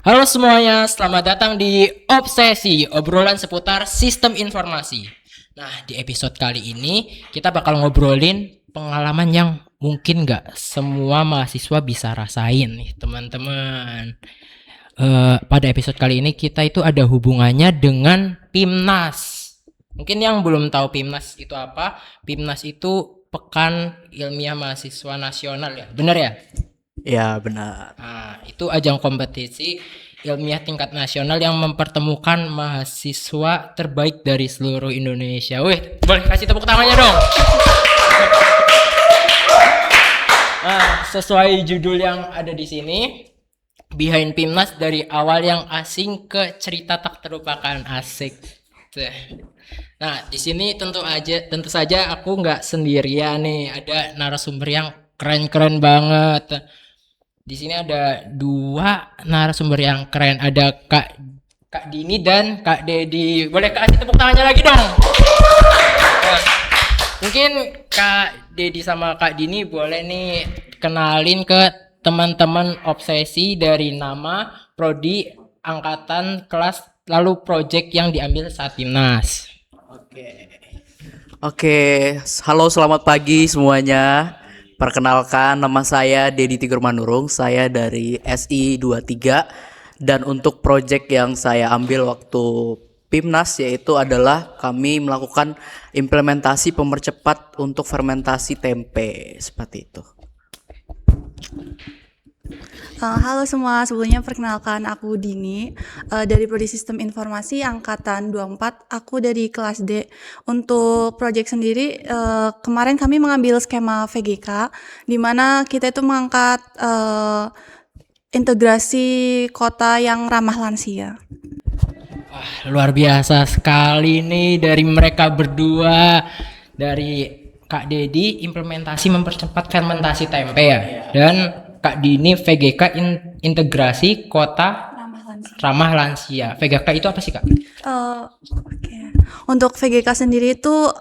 Halo semuanya, selamat datang di Obsesi, obrolan seputar sistem informasi. Nah, di episode kali ini kita bakal ngobrolin pengalaman yang mungkin gak semua mahasiswa bisa rasain nih teman-teman. Pada episode kali ini kita itu ada hubungannya dengan PIMNAS. Mungkin yang belum tahu PIMNAS itu apa? PIMNAS itu Pekan Ilmiah Mahasiswa Nasional ya, benar ya? Ya benar. Nah, itu ajang kompetisi ilmiah tingkat nasional yang mempertemukan mahasiswa terbaik dari seluruh Indonesia. Wih, boleh kasih tepuk tangannya dong. Nah, sesuai judul yang ada di sini, Behind PIMNAS dari awal yang asing ke cerita tak terlupakan, asik. Nah, di sini tentu saja aku nggak sendirian nih, ada narasumber yang keren-keren banget. Di sini ada dua narasumber yang keren, ada Kak Dini dan Kak Dedi. Boleh kasih tepuk tangannya lagi dong. Nah, mungkin Kak Dedi sama Kak Dini boleh nih kenalin ke teman-teman Obsesi dari nama, prodi, angkatan, kelas, lalu project yang diambil saat PIMNAS. Oke, halo selamat pagi semuanya. Perkenalkan, nama saya Dedi Tigor Manurung. Saya dari SI 23. Dan untuk project yang saya ambil waktu PIMNAS yaitu adalah kami melakukan implementasi pemercepat untuk fermentasi tempe, seperti itu. Halo semua, sebelumnya perkenalkan aku Dini dari Prodi Sistem Informasi Angkatan 24. Aku dari kelas D. Untuk proyek sendiri, kemarin kami mengambil skema VGK, di mana kita itu mengangkat integrasi kota yang ramah lansia. Wah, luar biasa sekali nih dari mereka berdua. Dari Kak Dedi implementasi mempercepat fermentasi tempe ya. Dan Kak Dini VGK integrasi kota ramah lansia. VGK itu apa sih Kak? Oke. Untuk VGK sendiri itu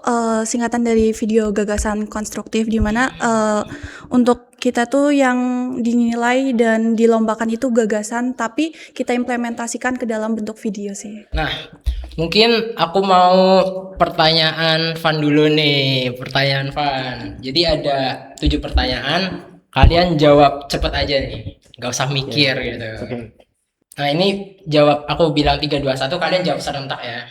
singkatan dari video gagasan konstruktif, di mana untuk kita tuh yang dinilai dan dilombakan itu gagasan, tapi kita implementasikan ke dalam bentuk video sih. Nah, mungkin aku mau pertanyaan Van dulu nih. Pertanyaan Van. Jadi ada 7 pertanyaan. Kalian jawab cepet aja nih. Gak usah mikir gitu. Nah, ini jawab, aku bilang 3, 2, 1, kalian jawab serentak ya.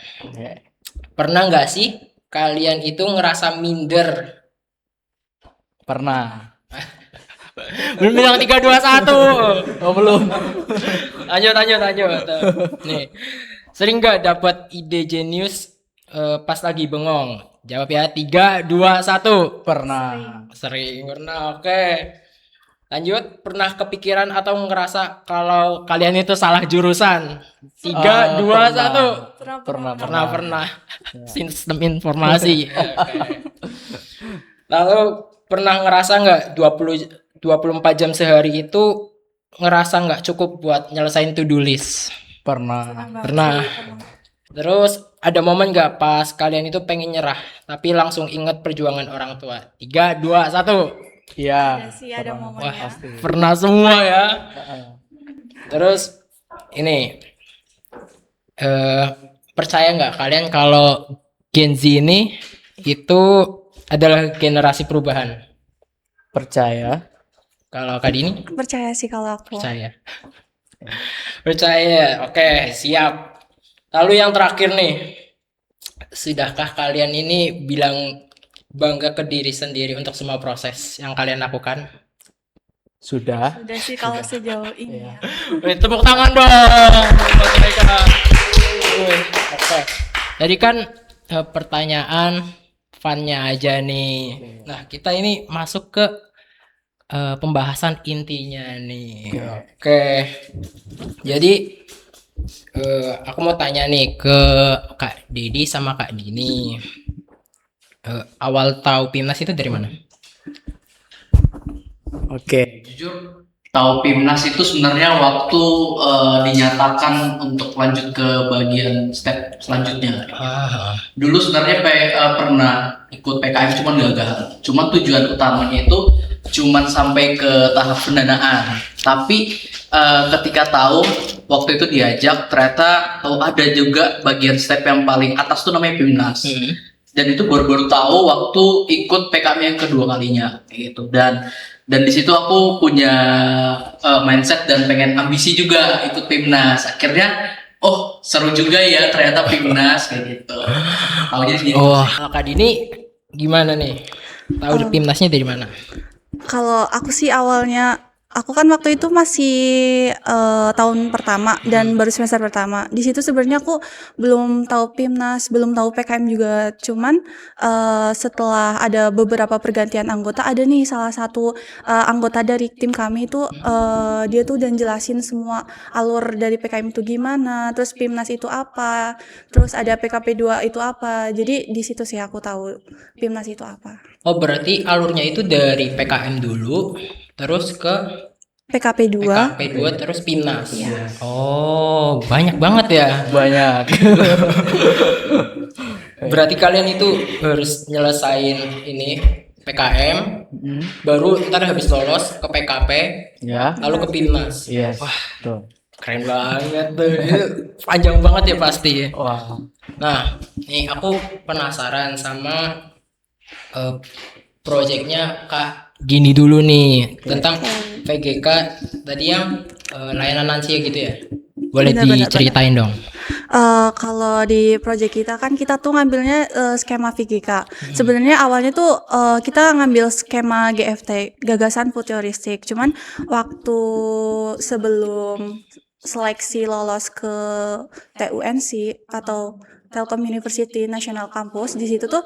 Pernah nggak sih kalian itu ngerasa minder? Pernah. Belum bilang 3, 2, 1. Oh belum. Lanjut. Nih, sering nggak dapat ide jenius pas lagi bengong? Jawab ya, 3, 2, 1. Pernah. Sering, pernah, oke. Lanjut, pernah kepikiran atau ngerasa kalau kalian itu salah jurusan? 3, 2, 1. Pernah. Sistem informasi. Oke. Lalu pernah ngerasa nggak 24 jam sehari itu ngerasa nggak cukup buat nyelesain to-do list? Pernah. Terus ada momen nggak pas kalian itu pengen nyerah tapi langsung inget perjuangan orang tua? 3, 2, 1. Iya. Ada momennya. Pernah semua ya. Terus ini percaya nggak kalian kalau Gen Z ini itu adalah generasi perubahan? Percaya. Kalau Kak Dini? Percaya sih kalau aku. Percaya. Oke, siap. Lalu yang terakhir nih, sudahkah kalian ini bilang bangga ke diri sendiri untuk semua proses yang kalian lakukan? Sudah. Sudah sih kalau sejauh ini. Tepuk tangan dong buat mereka. Oke. Jadi kan pertanyaan fun-nya aja nih. Nah, kita ini masuk ke pembahasan intinya nih. Oke. Jadi aku mau tanya nih ke Kak Dedi sama Kak Dini. Awal tahu PIMNAS itu dari mana? Oke. Jujur tahu PIMNAS itu sebenarnya waktu dinyatakan untuk lanjut ke bagian step selanjutnya. Dulu sebenarnya pernah ikut PKM cuman gagal. Cuma tujuan utamanya itu cuman sampai ke tahap pendanaan. Tapi ketika tahu waktu itu diajak, ternyata ada juga bagian step yang paling atas tuh namanya PIMNAS. Dan itu baru-baru tahu waktu ikut PKM yang kedua kalinya kayak gitu. Dan di situ aku punya mindset dan pengen ambisi juga ikut PIMNAS. Akhirnya seru juga ya ternyata PIMNAS kayak gitu. Tahunya gitu. Kak Dini gimana nih? Tahu PIMNASnya dari mana? Kalau aku sih awalnya, aku kan waktu itu masih tahun pertama dan baru semester pertama. Di situ sebenarnya aku belum tahu PIMNAS, belum tahu PKM juga. Cuman setelah ada beberapa pergantian anggota, ada nih salah satu anggota dari tim kami itu dia tuh udah jelasin semua alur dari PKM itu gimana, terus PIMNAS itu apa, terus ada PKP 2 itu apa. Jadi di situ sih aku tahu PIMNAS itu apa. Oh, berarti alurnya itu dari PKM dulu, terus ke PKP 2. PKP 2, terus PIMNAS. Oh, banyak banget ya. Banyak. Berarti kalian itu harus nyelesain ini PKM, baru ntar habis lolos ke PKP, Ya. lalu ke PIMNAS. Yes. Wah, tuh. Keren banget tuh. Itu panjang banget ya pasti ya. Wah. Nah, nih aku penasaran sama proyeknya Kak Gini dulu nih tentang VGK tadi yang layanan lansia gitu ya. Boleh Benar. diceritain dong. Kalau di project kita kan kita tuh ngambilnya skema VGK. Sebenarnya awalnya tuh kita ngambil skema GFT, gagasan futuristik. Cuman waktu sebelum seleksi lolos ke TUNC atau Telkom University National Campus, di situ tuh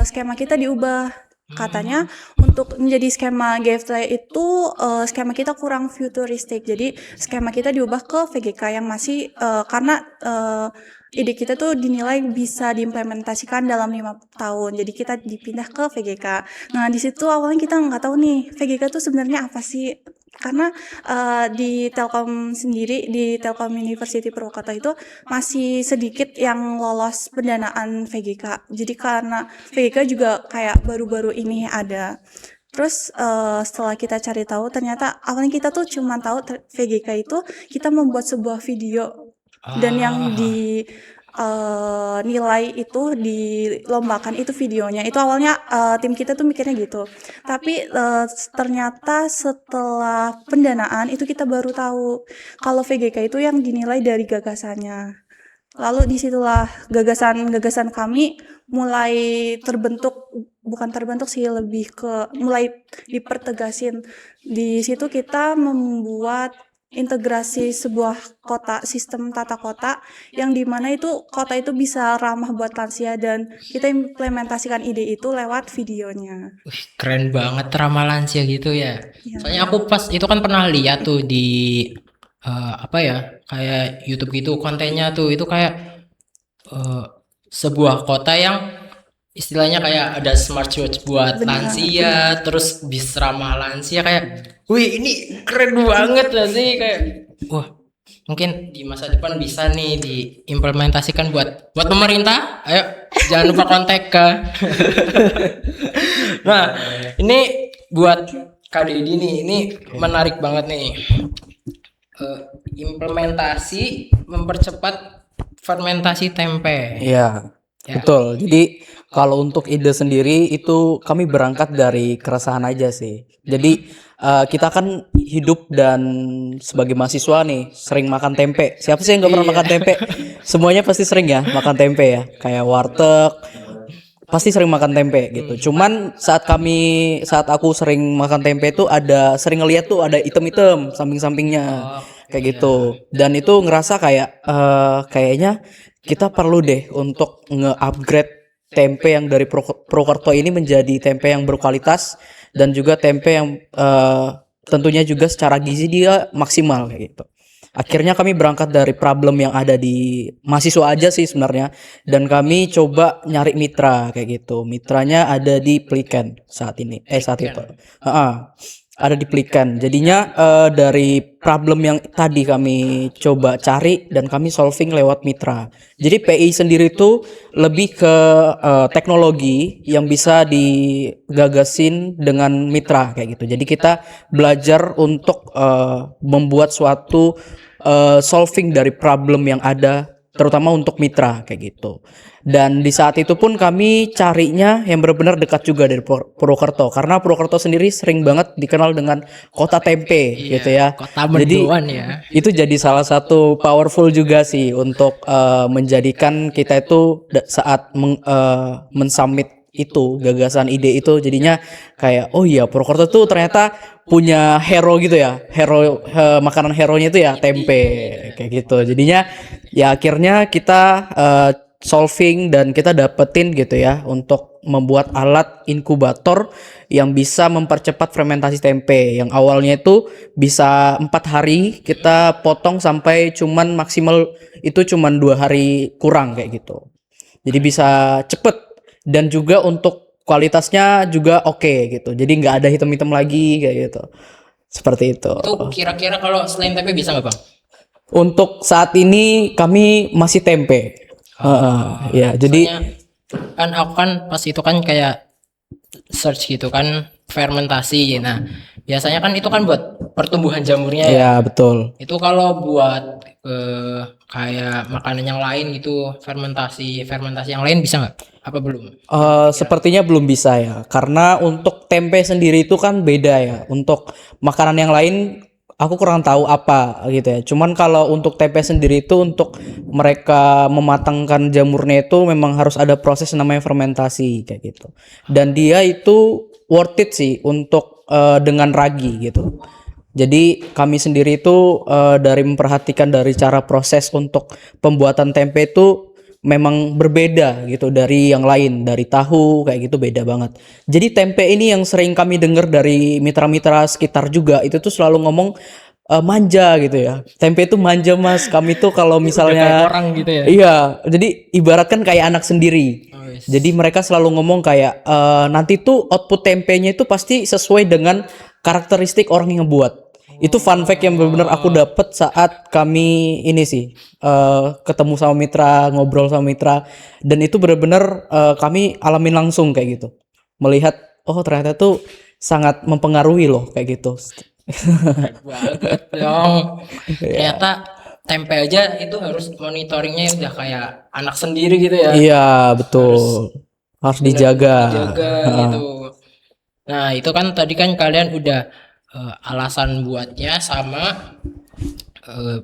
skema kita diubah. Katanya untuk menjadi skema GFT itu skema kita kurang futuristik. Jadi skema kita diubah ke VGK yang masih karena ide kita tuh dinilai bisa diimplementasikan dalam 5 tahun. Jadi kita dipindah ke VGK. Nah, di situ awalnya kita nggak tahu nih VGK tuh sebenarnya apa sih? Karena di Telkom sendiri, di Telkom University Purwokerto itu masih sedikit yang lolos pendanaan VGK. Jadi karena VGK juga kayak baru-baru ini ada. Terus setelah kita cari tahu, ternyata awalnya kita tuh cuma tahu VGK itu kita membuat sebuah video dan yang di nilai itu dilombakan itu videonya. Itu awalnya tim kita tuh mikirnya gitu. Tapi ternyata setelah pendanaan itu kita baru tahu kalau VGK itu yang dinilai dari gagasannya. Lalu disitulah gagasan kami mulai terbentuk, bukan terbentuk sih, lebih ke mulai dipertegasin. Di situ kita membuat integrasi sebuah kota, sistem tata kota yang dimana itu kota itu bisa ramah buat lansia dan kita implementasikan ide itu lewat videonya. Keren banget ramah lansia gitu ya. Ya. Soalnya aku pas itu kan pernah lihat tuh di kayak YouTube gitu kontennya tuh itu kayak sebuah kota yang istilahnya kayak ada smart watch buat lansia, terus bis ramah lansia kayak, wih ini keren banget lah sih kayak, wah mungkin di masa depan bisa nih diimplementasikan buat pemerintah. Ayo jangan lupa kontak ke. Nah ini buat Kak Dedi nih, ini menarik banget nih. Implementasi mempercepat fermentasi tempe. Iya. Ya. Betul. Jadi kalau untuk ide sendiri itu kami berangkat dari keresahan aja sih. Jadi kita kan hidup dan sebagai mahasiswa nih sering makan tempe. Siapa sih yang nggak pernah makan tempe? Semuanya pasti sering ya makan tempe ya. Kayak warteg pasti sering makan tempe gitu. Cuman saat aku sering makan tempe itu sering ngeliat tuh ada item-item samping-sampingnya kayak gitu. Dan itu ngerasa kayak kayaknya kita perlu deh untuk nge-upgrade tempe yang dari Purwokerto ini menjadi tempe yang berkualitas dan juga tempe yang tentunya juga secara gizi dia maksimal kayak gitu. Akhirnya kami berangkat dari problem yang ada di mahasiswa aja sih sebenarnya, dan kami coba nyari mitra kayak gitu. Mitranya ada di Pliken saat itu. ada di Pliken. Jadinya dari problem yang tadi kami coba cari dan kami solving lewat mitra. Jadi PI sendiri itu lebih ke teknologi yang bisa digagasin dengan mitra kayak gitu. Jadi kita belajar untuk membuat suatu solving dari problem yang ada, terutama untuk mitra kayak gitu. Dan di saat itu pun kami carinya yang benar-benar dekat juga dari Purwokerto, karena Purwokerto sendiri sering banget dikenal dengan kota tempe gitu ya. Kota Jadi mendoan ya. itu jadi salah satu powerful juga sih untuk menjadikan kita itu saat mensummit itu gagasan ide itu, jadinya kayak oh iya Purwokerto tuh ternyata punya hero gitu ya, hero makanan hero-nya itu ya tempe kayak gitu. Jadinya ya akhirnya kita solving dan kita dapetin gitu ya untuk membuat alat inkubator yang bisa mempercepat fermentasi tempe, yang awalnya itu bisa 4 hari kita potong sampai cuman maksimal itu cuman 2 hari kurang kayak gitu. Jadi bisa cepet dan juga untuk kualitasnya juga oke gitu. Jadi nggak ada hitam-hitam lagi kayak gitu. Seperti itu. Itu kira-kira kalau selain tempe bisa nggak, Bang? Untuk saat ini kami masih tempe. Ya, jadi Soalnya kan aku kan pas itu kan kayak search gitu kan fermentasi. Nah, biasanya kan itu kan buat pertumbuhan jamurnya ya. ya betul. Itu kalau buat kayak makanan yang lain gitu, fermentasi yang lain bisa nggak? Apa belum? Sepertinya belum bisa ya, karena untuk tempe sendiri itu kan beda ya. Untuk makanan yang lain aku kurang tahu apa gitu ya. Cuman kalau untuk tempe sendiri itu untuk mereka mematangkan jamurnya itu memang harus ada proses namanya fermentasi kayak gitu. Dan dia itu worth it sih untuk dengan ragi gitu. Jadi kami sendiri itu dari memperhatikan dari cara proses untuk pembuatan tempe itu memang berbeda gitu dari yang lain, dari tahu kayak gitu beda banget. Jadi tempe ini yang sering kami dengar dari mitra-mitra sekitar juga itu tuh selalu ngomong manja gitu ya. Tempe itu manja Mas. Kami tuh kalau Kayak misalnya orang gitu ya. iya, jadi ibaratkan kayak anak sendiri. Oh, yes. Jadi mereka selalu ngomong kayak nanti tuh output tempenya itu pasti sesuai dengan karakteristik orang yang ngebuat. Itu fun fact yang benar-benar aku dapet saat kami ini sih ketemu sama mitra, ngobrol sama mitra, dan itu benar-benar kami alamin langsung kayak gitu. Melihat oh ternyata tuh sangat mempengaruhi loh kayak gitu. Banget dong. Ternyata tempe aja itu harus monitoringnya udah kayak anak sendiri gitu ya. Iya, betul. Harus dijaga. Dijaga gitu. Nah, itu kan tadi kan kalian udah alasan buatnya sama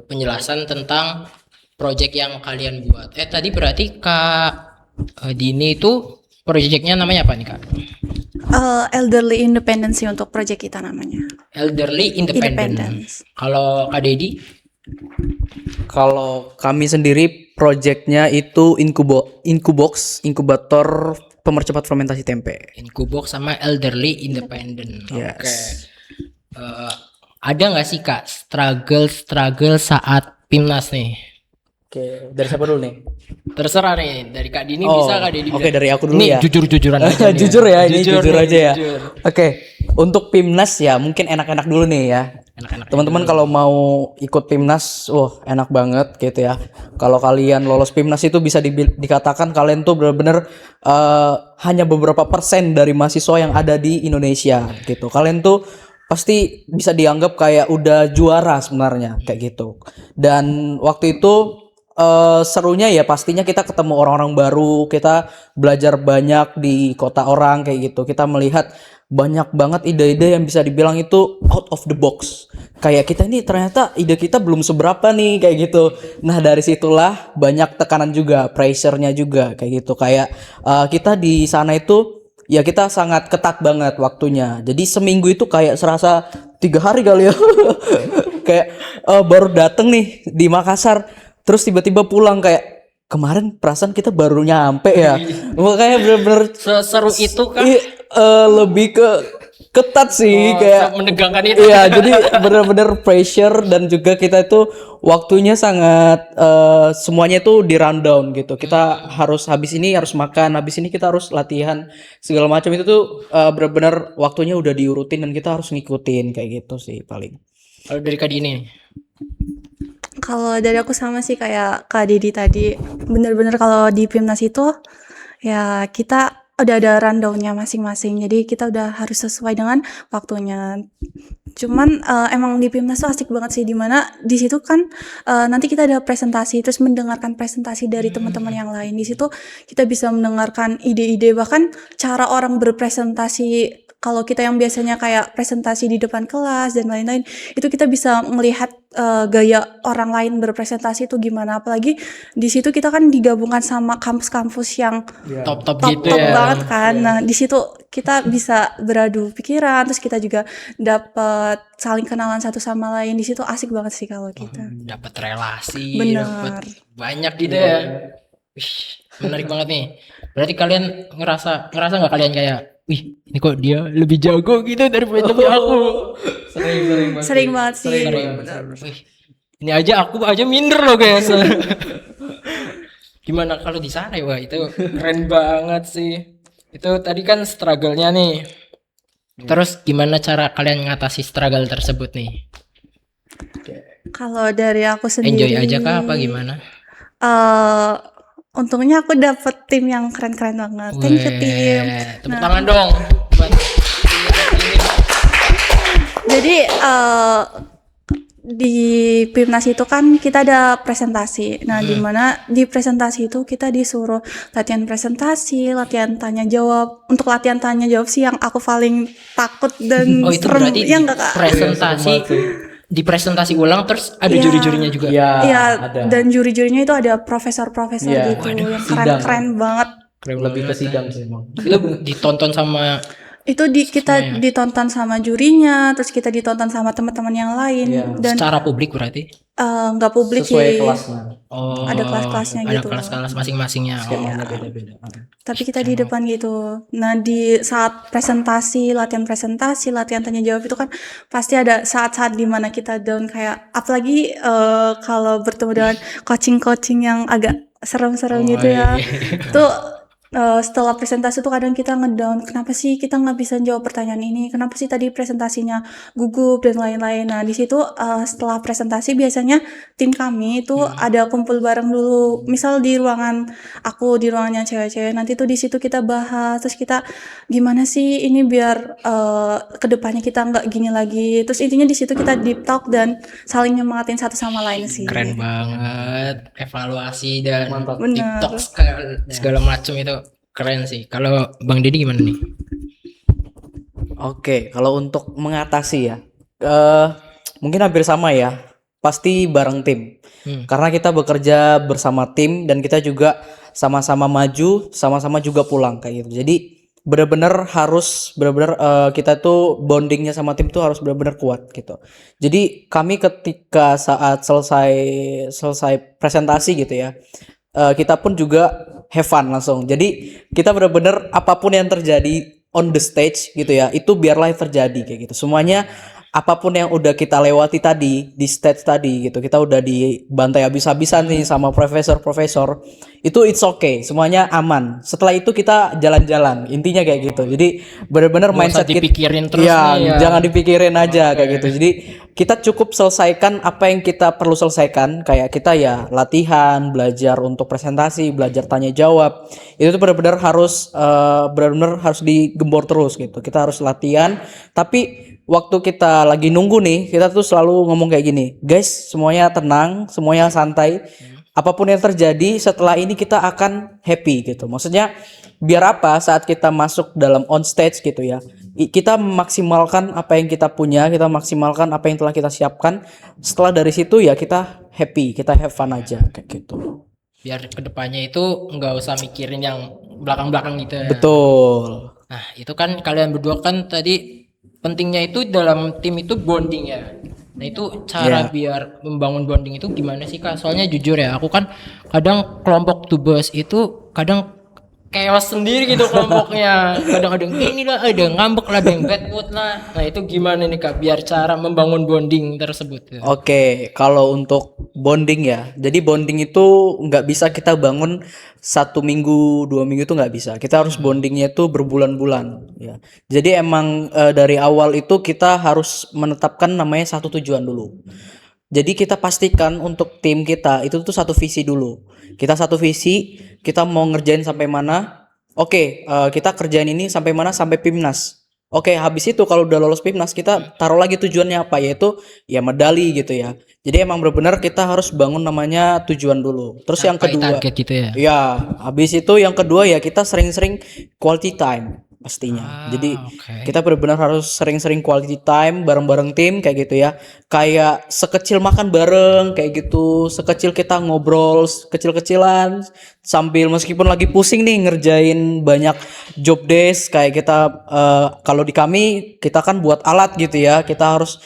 penjelasan tentang project yang kalian buat. Tadi berarti Kak Dini itu projectnya namanya apa nih, Kak? Elderly Independency untuk project kita namanya. Elderly Independent. Independence. Kalau Kak Dedi? Kalau kami sendiri projectnya itu Inkubox, inkubator pemercepat fermentasi tempe. Inkubox sama Elderly Independent. Yes. Oke. Ada nggak sih Kak struggle saat PIMNAS nih? Oke, dari siapa dulu nih? Terserah nih, dari Kak Dini bisa, Kak Dedi Oke, bisa. dari aku dulu Nih, ya. jujur-jujuran aja nih. Jujur ya, ini Jujur jujur nih, aja ya. jujur. Oke, untuk PIMNAS ya mungkin enak-enak dulu nih ya. Enak-enak. Teman-teman kalau mau ikut PIMNAS, wah enak banget gitu ya. Kalau kalian lolos PIMNAS itu bisa dikatakan kalian tuh benar-benar hanya beberapa persen dari mahasiswa yang ada di Indonesia gitu. Kalian tuh pasti bisa dianggap kayak udah juara sebenarnya kayak gitu. Dan waktu itu serunya ya pastinya kita ketemu orang-orang baru, kita belajar banyak di kota orang kayak gitu. Kita melihat banyak banget ide-ide yang bisa dibilang itu out of the box. Kayak kita ini ternyata ide kita belum seberapa nih kayak gitu. Nah dari situlah banyak tekanan juga, pressure-nya juga kayak gitu. Kayak kita di sana itu ya kita sangat ketat banget waktunya. Jadi seminggu itu kayak serasa 3 hari kali ya. Kayak baru dateng nih di Makassar, terus tiba-tiba pulang kayak kemarin perasaan kita baru nyampe ya. Makanya bener-bener Seseru itu kan lebih ke ketat sih Oh, kayak menegangkan itu. iya, jadi benar-benar pressure dan juga kita itu waktunya sangat semuanya tuh di rundown gitu. Kita harus habis ini harus makan, habis ini kita harus latihan segala macam itu tuh benar-benar waktunya udah diurutin dan kita harus ngikutin kayak gitu sih paling. Kalau dari Kak ini, Kalau dari aku sama sih kayak Kak Didi tadi, bener-bener kalau di PIMNAS itu ya kita udah ada rundown-nya masing-masing, jadi kita udah harus sesuai dengan waktunya. Cuman emang di PIMNAS tuh asik banget sih, dimana di situ kan nanti kita ada presentasi, terus mendengarkan presentasi dari teman-teman yang lain. Di situ kita bisa mendengarkan ide-ide, bahkan cara orang berpresentasi. Kalau kita yang biasanya kayak presentasi di depan kelas dan lain-lain, itu kita bisa melihat gaya orang lain berpresentasi itu gimana. Apalagi di situ kita kan digabungkan sama kampus-kampus yang top-top gitu top ya. banget kan. Nah, di situ kita bisa beradu pikiran, terus kita juga dapat saling kenalan satu sama lain. Di situ asik banget sih kalau kita. Dapat relasi, Bener. dapat banyak gitu ya. Wih, menarik banget nih. Berarti kalian ngerasa nggak kalian kayak, wih, ini kok dia lebih jago gitu daripada aku. Sering banget sih. Wih, ini aja aku aja minder loh guys. Gimana kalau di sana ya? Wah, itu keren banget sih. Itu tadi kan struggle-nya nih. Terus gimana cara kalian ngatasi struggle tersebut nih? Kalau dari aku sendiri, Enjoy aja kah apa gimana? untungnya aku dapet tim yang keren-keren banget. Thank you tim. Weh, tepuk tangan dong buat ini. Jadi di PIMNAS itu kan kita ada presentasi. Nah, di mana di presentasi itu kita disuruh latihan presentasi, latihan tanya jawab. Untuk latihan tanya jawab sih yang aku paling takut dan Oh, itu serem. berarti Ya enggak, Kak? presentasi di presentasi ulang terus ada Iya. juri-jurinya juga. Iya, ada. dan juri-jurinya itu ada profesor-profesor Iya. gitu Waduh, yang sidang. keren-keren banget. Keren Lebih ke banget. sidang sih emang. Itu ditonton sama Itu kita ditonton sama jurinya, terus kita ditonton sama teman-teman yang lain Iya. dan secara publik berarti. nggak publik Sesuai sih. kelasnya. Oh, Ada kelas-kelasnya ada gitu. kelas-kelas masing-masingnya. Oh, Skemanya beda-beda. Tapi kita di depan gitu. Nah, di saat presentasi, latihan tanya jawab itu kan pasti ada saat-saat di mana kita down kayak apalagi kalau bertemu dengan coaching-coaching yang agak serem-serem Oh, gitu ya. iya. Tuh setelah presentasi tuh kadang kita ngedown, kenapa sih kita nggak bisa jawab pertanyaan ini? Kenapa sih tadi presentasinya gugup dan lain-lain? Nah, di situ setelah presentasi biasanya tim kami itu ada kumpul bareng dulu. Misal di ruangan aku di ruangannya cewek-cewek, nanti tuh di situ kita bahas, terus kita gimana sih ini biar kedepannya kita nggak gini lagi. Terus intinya di situ kita deep talk dan saling nyemangatin satu sama lain sih. Keren banget, evaluasi dan Mantap. Bener. TikTok segala macam itu keren sih. Kalau Bang Deddy gimana nih? Oke, kalau untuk mengatasi ya, mungkin hampir sama ya. Pasti bareng tim. Karena kita bekerja bersama tim dan kita juga sama-sama maju, sama-sama juga pulang kayak gitu. Jadi benar-benar kita tuh bondingnya sama tim tuh harus benar-benar kuat gitu. Jadi kami ketika saat selesai presentasi gitu ya, kita pun juga have fun langsung. Jadi kita benar-benar apapun yang terjadi on the stage gitu ya, itu biarlah terjadi kayak gitu. Semuanya apapun yang udah kita lewati tadi di stage tadi gitu, kita udah dibantai habis-habisan nih sama profesor itu it's okay, semuanya aman. Setelah itu kita jalan-jalan, intinya kayak gitu. Jadi benar-benar Nggak usah mindset kita dipikirin terus ya, nih ya. jangan dipikirin aja kayak gitu. Jadi kita cukup selesaikan apa yang kita perlu selesaikan, kayak kita ya latihan, belajar untuk presentasi, belajar tanya jawab. Itu tuh benar-benar harus digembor terus gitu. Kita harus latihan, tapi waktu kita lagi nunggu nih, kita tuh selalu ngomong kayak gini, guys, semuanya tenang, semuanya santai. Apapun yang terjadi setelah ini kita akan happy gitu. Maksudnya biar apa saat kita masuk dalam on stage gitu ya, kita memaksimalkan apa yang kita punya, kita maksimalkan apa yang telah kita siapkan. Setelah dari situ ya kita happy, kita have fun aja kayak gitu. Biar kedepannya itu nggak usah mikirin yang belakang-belakang gitu ya. Betul. Nah, itu kan kalian berdua kan tadi pentingnya itu dalam tim itu bonding ya. Nah, itu cara biar membangun bonding itu gimana sih Kak? Soalnya jujur ya, aku kan kadang kelompok tubes itu kadang chaos sendiri gitu kelompoknya. Kadang-kadang ini lah, ada ngambek lah, ada yang bad mood lah. Nah itu gimana nih Kak, biar cara membangun bonding tersebut? Oke, kalau untuk bonding ya, jadi bonding itu nggak bisa kita bangun 1 minggu, 2 minggu itu nggak bisa. Kita harus bondingnya itu berbulan-bulan. Ya, jadi emang dari awal itu kita harus menetapkan namanya satu tujuan dulu. Jadi kita pastikan untuk tim kita itu tuh satu visi dulu. Kita satu visi, kita mau ngerjain sampai mana? Oke, kita kerjain ini sampai mana? Sampai PIMNAS. Oke, habis itu kalau udah lolos PIMNAS kita taruh lagi tujuannya apa, yaitu ya medali gitu ya. Jadi emang benar-benar kita harus bangun namanya tujuan dulu. Terus yang Capai kedua, target gitu ya. ya, habis itu yang kedua ya kita sering-sering quality time pastinya. Jadi Oke. kita benar-benar harus sering-sering quality time bareng-bareng tim kayak gitu ya. Kayak sekecil makan bareng kayak gitu, sekecil kita ngobrol kecil-kecilan sambil meskipun lagi pusing nih ngerjain banyak job desk kayak kita kalau di kami kita kan buat alat gitu ya. Kita harus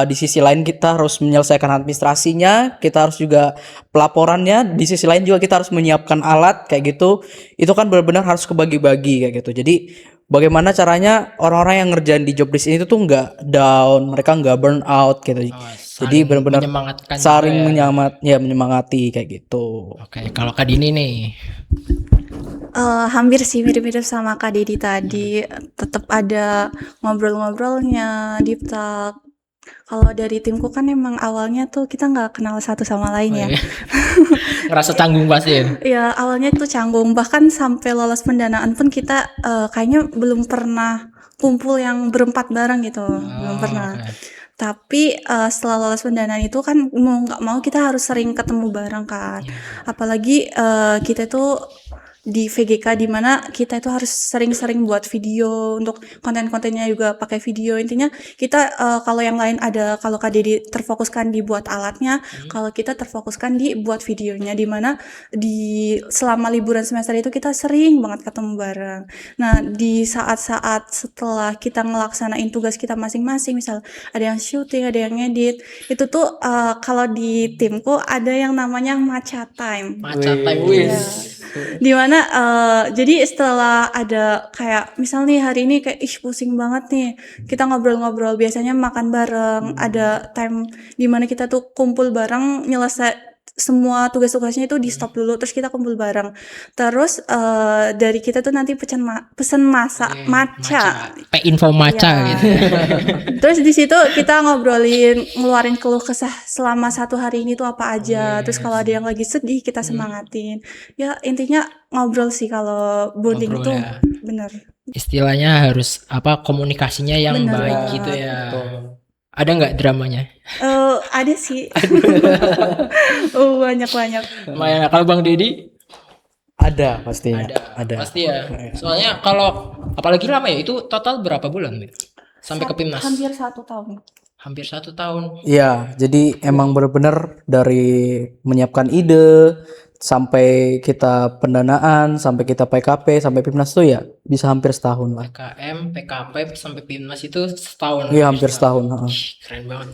di sisi lain kita harus menyelesaikan administrasinya, kita harus juga pelaporannya, di sisi lain juga kita harus menyiapkan alat kayak gitu. Itu kan benar-benar harus kebagi-bagi kayak gitu. Jadi bagaimana caranya orang-orang yang ngerjain di job desk ini tuh nggak down, mereka nggak burn out gitu. Jadi Saling benar-benar menyemangatkan saling juga ya. menyemangati kayak gitu. Oke, kalau Kak Dini nih. Hampir sih mirip-mirip sama Kak Dedi tadi, tetap ada ngobrol-ngobrolnya, deep talk. Kalau dari timku kan emang awalnya tuh kita nggak kenal satu sama lain ya. Ngerasa canggung pasti ya. Ya awalnya tuh canggung, bahkan sampai lolos pendanaan pun kita kayaknya belum pernah kumpul yang berempat bareng gitu, belum pernah. Oke. Tapi setelah lolos pendanaan itu kan mau nggak mau kita harus sering ketemu bareng kan. Apalagi kita tuh di VGK di mana kita itu harus sering-sering buat video untuk konten-kontennya juga pakai video. Intinya kita kalau yang lain ada, kalau Kak Dedi terfokuskan di buat alatnya, kalau kita terfokuskan di buat videonya, di mana di selama liburan semester itu kita sering banget ketemu bareng. Nah, di saat-saat setelah kita ngelaksanain tugas kita masing-masing, misal ada yang syuting, ada yang ngedit, itu tuh kalau di timku ada yang namanya matcha time. Matcha time wis. Dimana jadi setelah ada kayak misal nih hari ini kayak pusing banget nih, kita ngobrol-ngobrol, biasanya makan bareng, ada time dimana kita tuh kumpul bareng, nyelesai semua tugas-tugasnya itu di stop dulu, terus kita kumpul bareng. Terus dari kita tuh nanti pesen masak matcha. Info matcha Ya. gitu. Terus di situ kita ngobrolin, ngeluarin keluh kesah selama satu hari ini tuh apa aja. Terus kalau ada yang lagi sedih kita semangatin. Ya intinya ngobrol sih kalau bonding Ngobrol tuh ya. bener. Istilahnya harus komunikasinya yang Bener. baik gitu ya. Ada nggak dramanya? Ada sih. Banyak. Lumayan. Kalau Bang Dedi Ada pastinya. Ada. pasti ya. Soalnya kalau apalagi lama ya, itu total berapa bulan gitu? Sampai ke PIMNAS? Hampir 1 tahun. Hampir 1 tahun. Iya, jadi emang bener-bener dari menyiapkan ide sampai kita pendanaan, sampai kita PKP, sampai PIMNAS tuh ya bisa hampir setahun lah. PKM, PKP sampai PIMNAS itu setahun. Iya, hampir setahun. heeh. Ih, keren banget.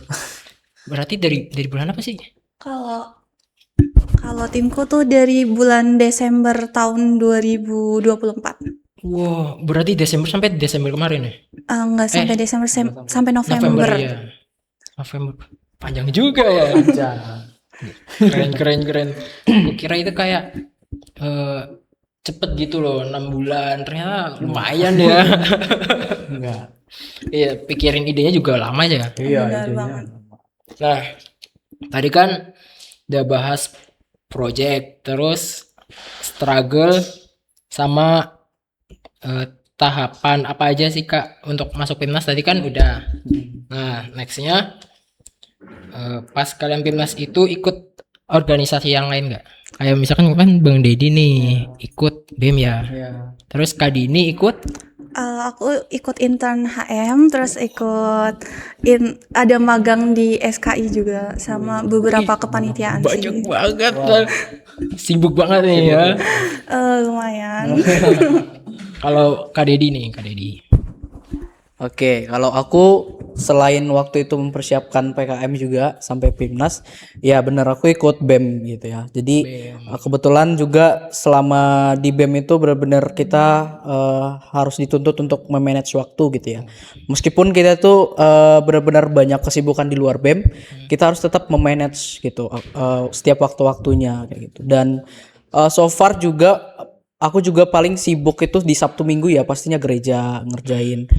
Berarti dari bulan apa sih? Kalau timku tuh dari bulan Desember tahun 2024. Wow, berarti Desember sampai Desember kemarin ya? Enggak sampai Desember, sampai November. ya. November. Panjang juga ya. Keren. Gue kira itu kayak cepet gitu loh, 6 bulan. Ternyata lumayan ya. Enggak. Iya, pikirin idenya juga lama aja. Iya, Benar idenya. banget. Nah, tadi kan udah bahas project, terus struggle sama tahapan apa aja sih Kak untuk masuk PIMNAS tadi kan udah. Nah, nextnya pas kalian PIMNAS itu ikut organisasi yang lain nggak? Kayak misalkan kan Bang Dedi nih ikut BEM ya. Iya. Terus Kak Dini ikut Aku ikut intern HM, terus ikut ada magang di SKI juga sama beberapa kepanitiaan banyak sih. banget. Sibuk banget nih ya. Lumayan. Kalau Kak Dedi nih, Kak Dedi. Oke, kalau aku selain waktu itu mempersiapkan PKM juga sampai PIMNAS, ya bener aku ikut BEM gitu ya. Jadi kebetulan juga selama di BEM itu benar-benar kita harus dituntut untuk memanage waktu gitu ya. Meskipun kita tuh benar-benar banyak kesibukan di luar BEM, kita harus tetap memanage gitu setiap waktu-waktunya kayak gitu. Dan so far juga aku juga paling sibuk itu di Sabtu Minggu ya, pastinya gereja ngerjain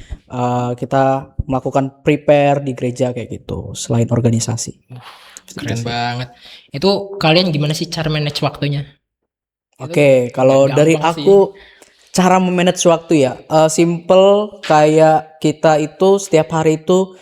kita melakukan prepare di gereja kayak gitu selain organisasi. Keren banget. Itu kalian gimana sih cara manage waktunya? Oke, kalau nggak dari gampang aku cara memanage waktu ya, simple kayak kita itu setiap hari itu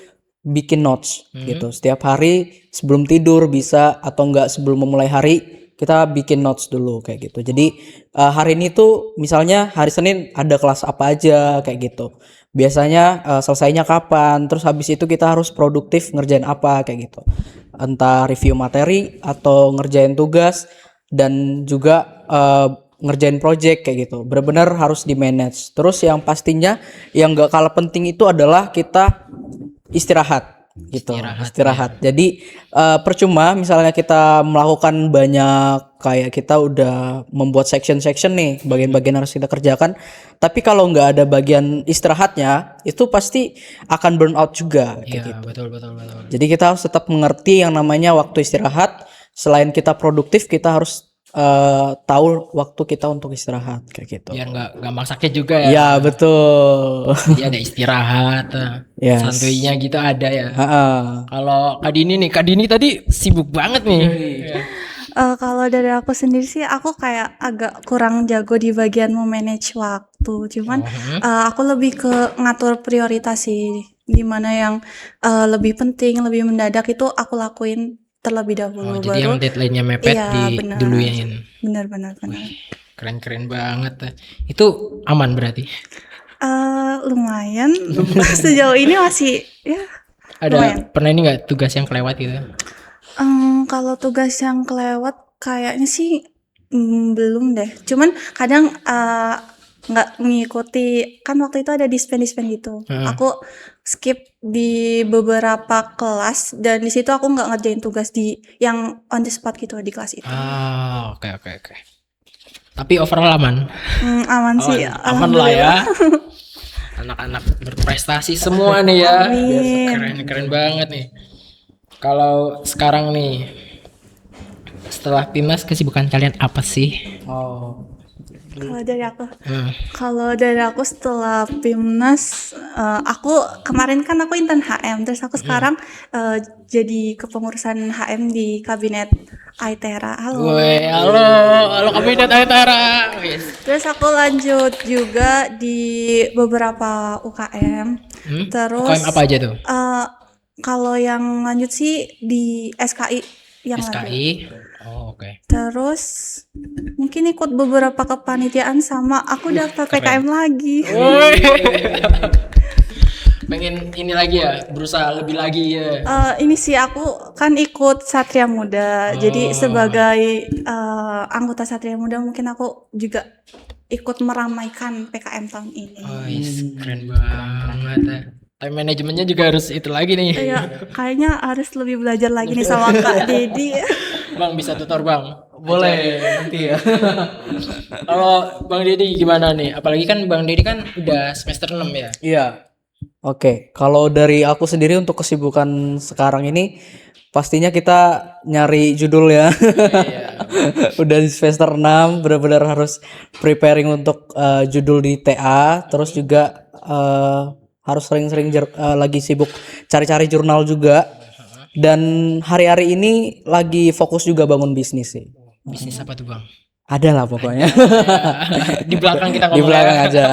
bikin notes gitu. Setiap hari sebelum tidur bisa atau enggak sebelum memulai hari kita bikin notes dulu kayak gitu. Jadi hari ini tuh misalnya hari Senin ada kelas apa aja kayak gitu. Biasanya selesainya kapan, terus habis itu kita harus produktif ngerjain apa kayak gitu. Entah review materi atau ngerjain tugas dan juga ngerjain project kayak gitu. Benar-benar harus di manage. Terus yang pastinya yang gak kalah penting itu adalah kita istirahat gitu. Istirahat. Jadi percuma misalnya kita melakukan banyak, kayak kita udah membuat section-section nih, bagian-bagian harus kita kerjakan, tapi kalau nggak ada bagian istirahatnya itu pasti akan burn out juga kayak Iya, gitu. betul. Jadi kita harus tetap mengerti yang namanya waktu istirahat. Selain kita produktif, kita harus tahu waktu kita untuk istirahat kayak gitu. Biar nggak gampang sakit juga ya. Ya betul. Jadi ada istirahat, Yes. santuinya gitu ada ya. Ha-ha. Kalau Kak Dini nih, Kak Dini tadi sibuk banget nih. Kalau dari aku sendiri sih, aku kayak agak kurang jago di bagian memanage waktu. Cuman aku lebih ke ngatur prioritas sih, dimana yang lebih penting, lebih mendadak itu aku lakuin terlebih dahulu. Jadi yang deadline-nya mepet Iya, benar. diduluin. Benar. Keren banget. Itu aman berarti. Lumayan. Sejauh ini masih ya. Ada Lumayan. pernah ini nggak tugas yang kelewat gitu? Kalau tugas yang kelewat kayaknya sih belum deh. Cuman kadang nggak mengikuti, kan waktu itu ada dispen gitu. Aku skip di beberapa kelas dan di situ aku nggak ngerjain tugas di yang on the spot gitu di kelas itu. Oke. Tapi overall aman. Aman sih. Aman lah ya. Anak-anak berprestasi semua nih ya. Amin. Keren banget nih. Kalau sekarang nih, setelah PIMNAS kesibukan kalian apa sih? Kalau dari aku setelah PIMNAS, aku kemarin kan aku intern HM, terus aku sekarang jadi kepengurusan HM di kabinet Aitera. Halo kabinet Aitera. Terus aku lanjut juga di beberapa UKM. Terus UKM apa aja tuh? kalau yang lanjut sih di SKI yang lanjut. SKI. Oke. Terus mungkin ikut beberapa kepanitiaan sama aku daftar PKM lagi. Pengen ini lagi ya, berusaha lebih lagi ya. Ini sih aku kan ikut Satria Muda. Jadi sebagai anggota Satria Muda mungkin aku juga ikut meramaikan PKM tahun ini. Keren banget. Time manajemennya juga harus itu lagi nih. Iya, kayaknya harus lebih belajar lagi nih sama Kak Dedi. Bang bisa tutor bang? Boleh nanti ya. Kalau Bang Dedi gimana nih? Apalagi kan Bang Dedi kan udah semester 6 ya. Iya. Oke, kalau dari aku sendiri untuk kesibukan sekarang ini pastinya kita nyari judul ya. Udah di semester 6 benar-benar harus preparing untuk judul di TA, terus juga harus sering-sering lagi sibuk cari-cari jurnal juga. Dan hari-hari ini lagi fokus juga bangun bisnis sih. Bisnis apa tuh Bang? Ada lah pokoknya. Di belakang kita ngomong. Di belakang aja.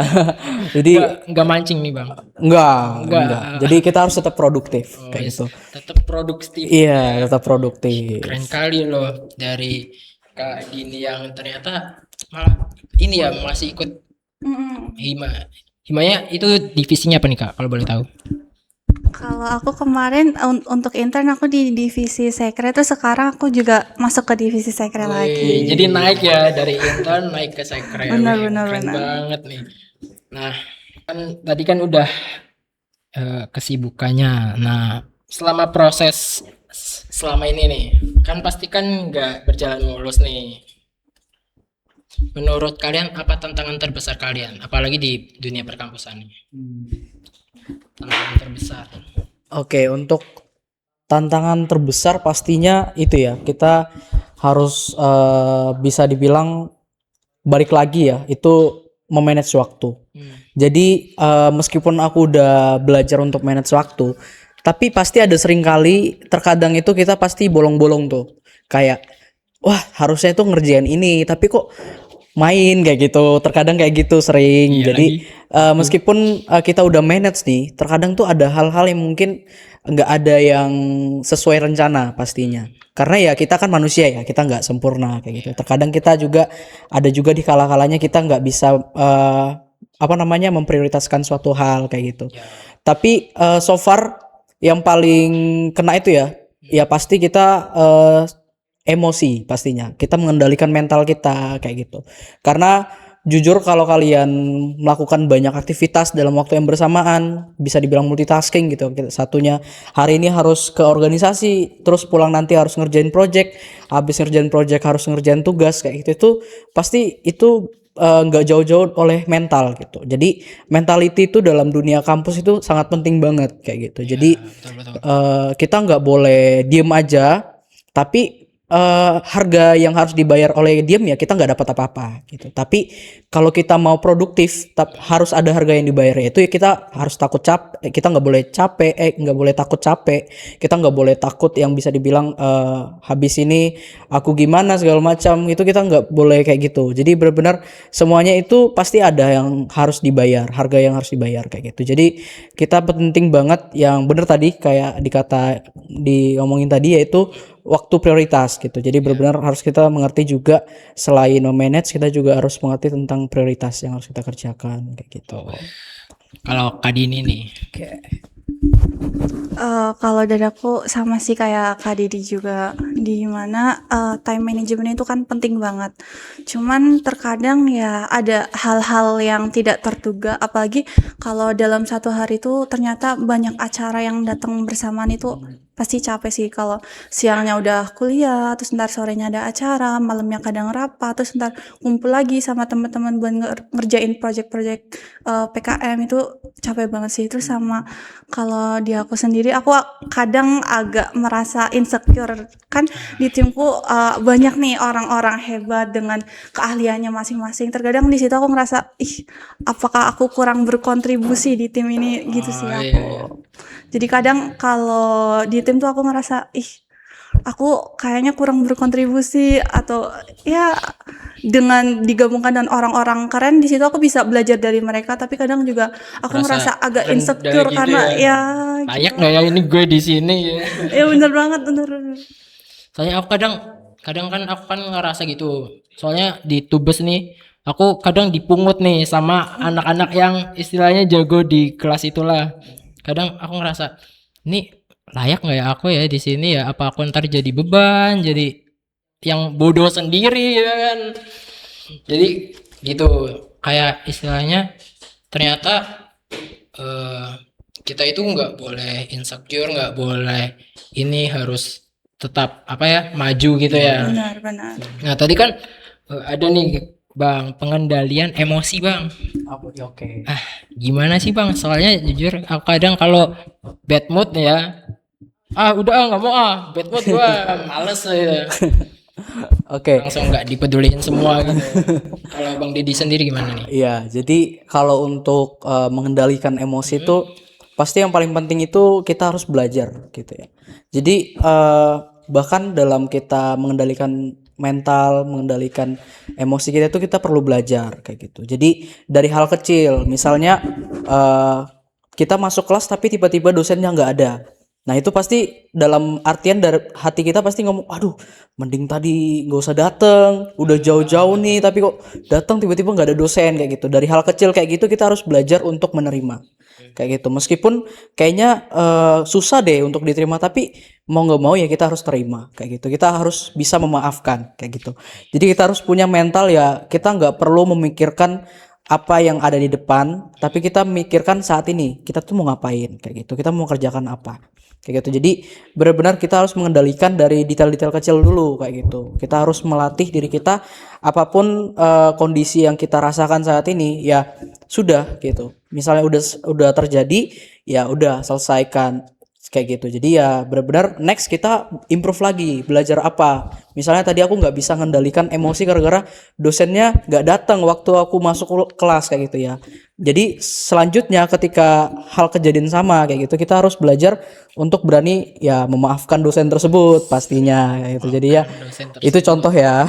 Jadi Nggak mancing nih Bang. enggak. Jadi kita harus tetap produktif kayak gitu. Tetap produktif. Iya, tetap produktif. Keren kali loh dari Kak Dini yang ternyata malah ini ya masih ikut Himaya itu divisinya apa nih Kak kalau boleh tahu? Kalau aku kemarin untuk intern aku di divisi sekre, terus sekarang aku juga masuk ke divisi sekre lagi. Jadi naik ya dari intern naik ke sekre. Benar. Keren banget nih. Nah, kan tadi kan udah kesibukannya. Nah, selama proses selama ini nih, kan pasti kan nggak berjalan mulus nih. Menurut kalian apa tantangan terbesar kalian, apalagi di dunia perkampusan nih? Tantangan terbesar. Oke, untuk tantangan terbesar pastinya itu ya, kita harus bisa dibilang balik lagi ya, itu memanage waktu. Jadi meskipun aku udah belajar untuk manage waktu, tapi pasti ada seringkali terkadang itu kita pasti bolong-bolong tuh. Kayak wah, harusnya itu ngerjain ini, tapi kok main kayak gitu. Terkadang kayak gitu sering. Iya Jadi meskipun kita udah manage nih, terkadang tuh ada hal-hal yang mungkin nggak ada yang sesuai rencana pastinya. Karena ya kita kan manusia ya, kita nggak sempurna kayak gitu. Terkadang kita juga ada juga di kala-kalanya kita nggak bisa memprioritaskan suatu hal kayak gitu. Tapi so far yang paling kena itu ya pasti kita emosi pastinya. Kita mengendalikan mental kita kayak gitu. Karena jujur kalau kalian melakukan banyak aktivitas dalam waktu yang bersamaan, bisa dibilang multitasking gitu. Satunya hari ini harus ke organisasi, terus pulang nanti harus ngerjain project, habis ngerjain project harus ngerjain tugas kayak gitu. Itu pasti itu nggak jauh-jauh oleh mental gitu. Jadi mentality itu dalam dunia kampus itu sangat penting banget kayak gitu. Jadi Betul. kita nggak boleh diem aja, tapi harga yang harus dibayar oleh diem ya kita nggak dapat apa-apa gitu. Tapi kalau kita mau produktif, harus ada harga yang dibayar, yaitu ya kita harus takut kita nggak boleh nggak boleh takut capek, kita nggak boleh takut yang bisa dibilang habis ini aku gimana segala macam, itu kita nggak boleh kayak gitu. Jadi benar-benar semuanya itu pasti ada yang harus dibayar, harga yang harus dibayar kayak gitu. Jadi kita penting banget yang benar tadi kayak diomongin tadi, yaitu waktu prioritas gitu. Jadi benar-benar harus kita mengerti juga, selain memanage kita juga harus mengerti tentang prioritas yang harus kita kerjakan kayak gitu. Kalau Kak Dini nih, Kalau dari aku sama sih kayak Kak Didi juga, di mana time management itu kan penting banget. Cuman terkadang ya ada hal-hal yang tidak terduga, apalagi kalau dalam satu hari itu ternyata banyak acara yang datang bersamaan, itu pasti capek sih. Kalau siangnya udah kuliah, terus ntar sorenya ada acara, malamnya kadang rapat, terus ntar kumpul lagi sama teman-teman buat ngerjain project-project PKM, itu capek banget sih. Terus sama kalau di aku sendiri, aku kadang agak merasa insecure kan, di timku banyak nih orang-orang hebat dengan keahliannya masing-masing. Terkadang di situ aku ngerasa, ih, apakah aku kurang berkontribusi di tim ini gitu sih aku. Jadi kadang kalau di tim tuh aku ngerasa, ih, aku kayaknya kurang berkontribusi, atau ya dengan digabungkan dengan orang-orang keren di situ aku bisa belajar dari mereka, tapi kadang juga aku ngerasa agak rendah insecure gitu karena ya layak nggak ya ini gue di sini ya. ya bener banget, bener. Soalnya aku kadang kan aku kan ngerasa gitu. Soalnya di Tubes nih, aku kadang dipungut nih sama anak-anak yang istilahnya jago di kelas itulah. Kadang aku ngerasa, ini layak nggak ya aku ya di sini ya? Apa aku ntar jadi beban, jadi yang bodoh sendiri ya kan? Jadi gitu, kayak istilahnya ternyata kita itu nggak boleh insecure, nggak boleh ini, harus tetap maju gitu ya. Benar. Nah tadi kan ada nih Bang, pengendalian emosi Bang. Oke. Gimana sih Bang? Soalnya jujur aku kadang kalau bad mood nih ya, udah nggak mau bad mood gua, males ya. Oke. Langsung nggak dipeduliin semua gitu. Kalau Bang Didi sendiri gimana nih? Iya, jadi kalau untuk mengendalikan emosi itu pasti yang paling penting itu kita harus belajar gitu ya. Jadi bahkan dalam kita mengendalikan mental, mengendalikan emosi kita itu kita perlu belajar kayak gitu. Jadi dari hal kecil, misalnya kita masuk kelas tapi tiba-tiba dosennya nggak ada. Nah itu pasti dalam artian dari hati kita pasti ngomong, aduh mending tadi nggak usah dateng, udah jauh-jauh nih tapi kok datang tiba-tiba nggak ada dosen kayak gitu. Dari hal kecil kayak gitu kita harus belajar untuk menerima kayak gitu. Meskipun kayaknya susah deh untuk diterima, tapi mau nggak mau ya kita harus terima kayak gitu. Kita harus bisa memaafkan kayak gitu. Jadi kita harus punya mental ya, kita nggak perlu memikirkan apa yang ada di depan, tapi kita mikirkan saat ini kita tuh mau ngapain kayak gitu, kita mau kerjakan apa kayak gitu. Jadi benar-benar kita harus mengendalikan dari detail-detail kecil dulu kayak gitu. Kita harus melatih diri kita, apapun kondisi yang kita rasakan saat ini ya sudah gitu. Misalnya udah terjadi ya udah selesaikan kayak gitu. Jadi ya benar-benar next kita improve lagi, belajar apa. Misalnya tadi aku nggak bisa mengendalikan emosi gara-gara dosennya nggak datang waktu aku masuk kelas kayak gitu ya. Jadi selanjutnya ketika hal kejadian sama kayak gitu, kita harus belajar untuk berani ya memaafkan dosen tersebut pastinya kayak gitu. Jadi ya Dosen itu contoh ya.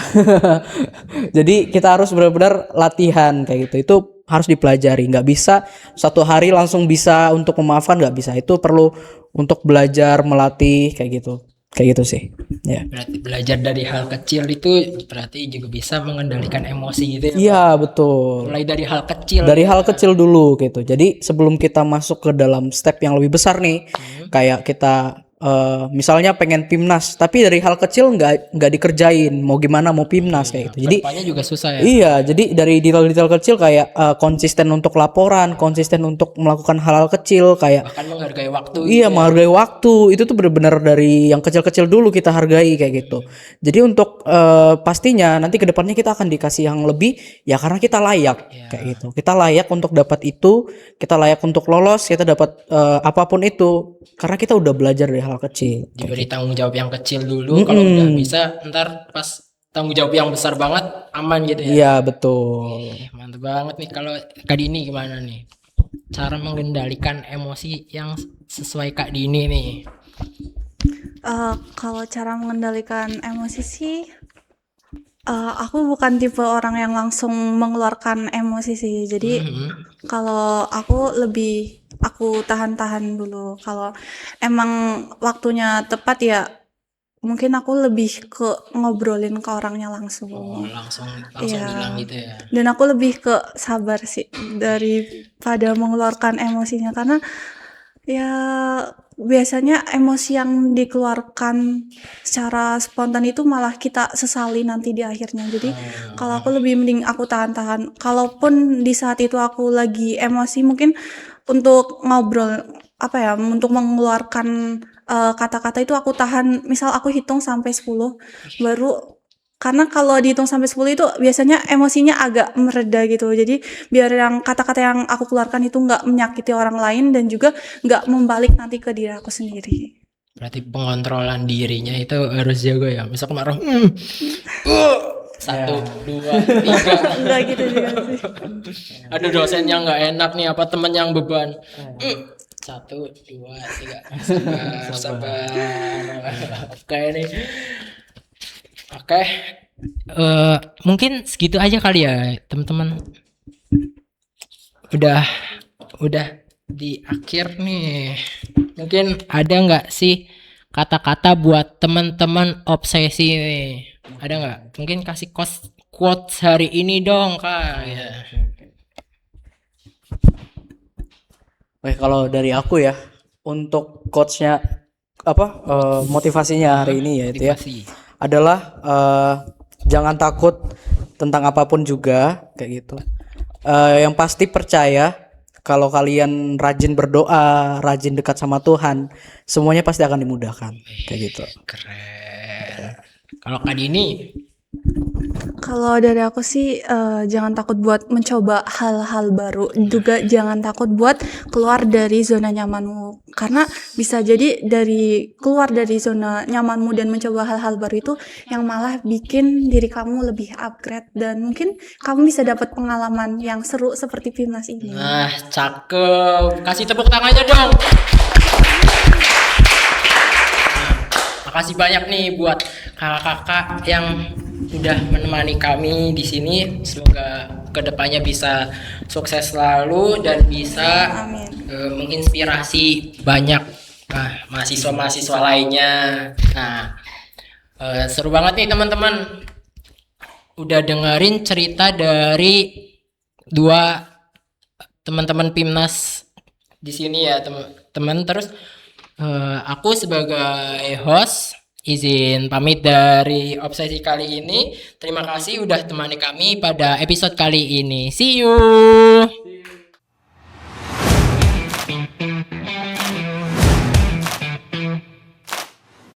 Jadi kita harus benar-benar latihan kayak gitu. Itu harus dipelajari. Nggak bisa satu hari langsung bisa untuk memaafkan, nggak bisa. Itu perlu untuk belajar, melatih kayak gitu sih. Ya. Berarti belajar dari hal kecil itu berarti juga bisa mengendalikan emosi gitu ya. Iya betul. Mulai dari hal kecil. Dari hal kecil dulu gitu. Jadi sebelum kita masuk ke dalam step yang lebih besar nih, kayak kita misalnya pengen PIMNAS, tapi dari hal kecil nggak dikerjain, mau gimana mau PIMNAS kayak gitu. Jadi Depannya juga susah ya. iya, jadi dari detail-detail kecil kayak konsisten untuk laporan, konsisten untuk melakukan hal-hal kecil kayak Bahkan menghargai waktu. iya menghargai waktu. Itu tuh benar-benar dari yang kecil-kecil dulu kita hargai kayak gitu. Jadi untuk pastinya nanti kedepannya kita akan dikasih yang lebih ya karena kita layak kayak gitu. Kita layak untuk dapat itu, kita layak untuk lolos, kita dapat apapun itu karena kita udah belajar dari hal kecil. Diberi tanggung jawab yang kecil dulu. Kalau udah bisa ntar pas tanggung jawab yang besar banget aman gitu ya. Iya betul. Mantap banget nih. Kalau Kak Dini gimana nih? Cara mengendalikan emosi yang sesuai Kak Dini nih. Kalau cara mengendalikan emosi sih, aku bukan tipe orang yang langsung mengeluarkan emosi sih. Jadi kalau aku tahan-tahan dulu. Kalau emang waktunya tepat ya mungkin aku lebih ke ngobrolin ke orangnya langsung. Oh, langsung Iya. bilang gitu ya. Dan aku lebih ke sabar sih daripada mengeluarkan emosinya, karena ya biasanya emosi yang dikeluarkan secara spontan itu malah kita sesali nanti di akhirnya. Jadi kalau aku lebih mending aku tahan-tahan. Kalaupun di saat itu aku lagi emosi, mungkin untuk ngobrol untuk mengeluarkan kata-kata itu aku tahan, misal aku hitung sampai 10 baru, karena kalau dihitung sampai 10 itu biasanya emosinya agak mereda gitu. Jadi biar yang kata-kata yang aku keluarkan itu nggak menyakiti orang lain dan juga nggak membalik nanti ke diri aku sendiri. Berarti pengontrolan dirinya itu harus jago ya. Misal marah, 1, 2, 3. Enggak gitu juga sih. Aduh dosennya nggak enak nih, apa temen yang beban. 1, 2, 3. Sabar. Oke nih. Oke. Mungkin segitu aja kali ya teman-teman. Udah di akhir nih. Mungkin ada nggak sih kata-kata buat teman-teman obsesi nih? Ada nggak? Mungkin kasih quotes hari ini dong Kak. Ya. Oke, kalau dari aku ya untuk coachnya motivasinya hari ini ya itu ya Motivasi. adalah jangan takut tentang apapun juga kayak gitu. Yang pasti percaya kalau kalian rajin berdoa, rajin dekat sama Tuhan, semuanya pasti akan dimudahkan kayak gitu. Keren. Kalau Kak Dini, Kalau dari aku sih jangan takut buat mencoba hal-hal baru, juga jangan takut buat keluar dari zona nyamanmu, karena bisa jadi dari keluar dari zona nyamanmu dan mencoba hal-hal baru itu yang malah bikin diri kamu lebih upgrade dan mungkin kamu bisa dapat pengalaman yang seru seperti PIMNAS ini. nah cakep. Kasih tepuk tangannya dong. Makasih banyak nih buat kakak-kakak yang udah menemani kami di sini. Semoga kedepannya bisa sukses selalu dan bisa Amin. menginspirasi banyak mahasiswa-mahasiswa lainnya. Nah, seru banget nih teman-teman. Udah dengerin cerita dari dua teman-teman PIMNAS di sini ya teman-teman. Terus aku sebagai host izin pamit dari obsesi kali ini. Terima kasih udah temani kami pada episode kali ini. See you.